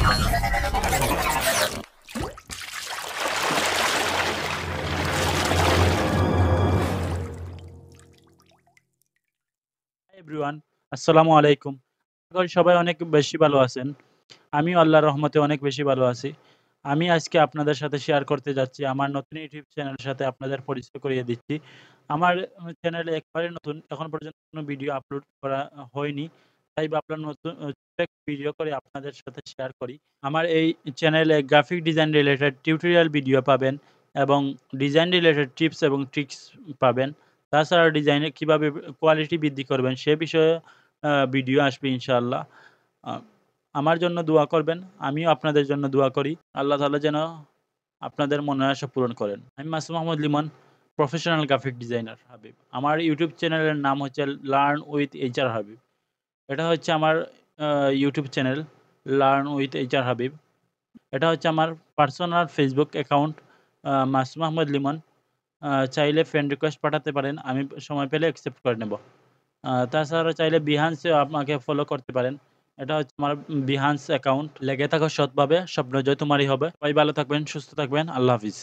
Everyone, আসসালামু আলাইকুম। আশা করি সবাই অনেক বেশি ভালো আছেন। আমিও আল্লাহর রহমতে অনেক বেশি ভালো আছি। আমি আজকে আপনাদের সাথে শেয়ার করতে যাচ্ছি আমার নতুন ইউটিউব চ্যানেলের সাথে আপনাদের পরিচয় করিয়ে দিচ্ছি। আমার চ্যানেলে একবারে নতুন, এখন পর্যন্ত কোনো ভিডিও আপলোড করা হয়নি। তাই ভাবলাম নতুন ছোট্ট একটা ভিডিও করে আপনাদের সাথে শেয়ার করি। আমার এই চ্যানেলে graphic design related tutorial video পাবেন এবং ডিজাইন রিলেটেড টিপস এবং ট্রিকস পাবেন। তাছাড়া ডিজাইনে কিভাবে কোয়ালিটি বৃদ্ধি করবেন সে বিষয়ে ভিডিও আসবে ইনশাআল্লাহ। আ আমার জন্য দোয়া করবেন। আমিও আপনাদের জন্য দোয়া করি। আল্লাহ তাআলা যেন আপনাদের মনের আশা পূরণ করেন। আমি Masum Ahmed Limon, professional graphic designer Habib. আমার ইউটিউব চ্যানেলের নাম হচ্ছে লার্ন উইথ এইচআর হাবিব। এটা হচ্ছে আমার uh YouTube channel learn with HR Habib. এটা হচ্ছে আমার personal Facebook account Masum Ahmed Limon. চাইলে ফ্রেন্ড রিকোয়েস্ট পাঠাতে পারেন। আমি সময় পেলে অ্যাকসেপ্ট করে নেব। তাছাড়া চাইলে Behance এও আমাকে ফলো করতে পারেন। এটা হচ্ছে আমার Behance অ্যাকাউন্ট। লেগে থাকো সৎভাবে, স্বপ্ন জয় তোমারই হবে। সবাই ভালো থাকবেন, সুস্থ থাকবেন। আল্লাহ হাফিজ।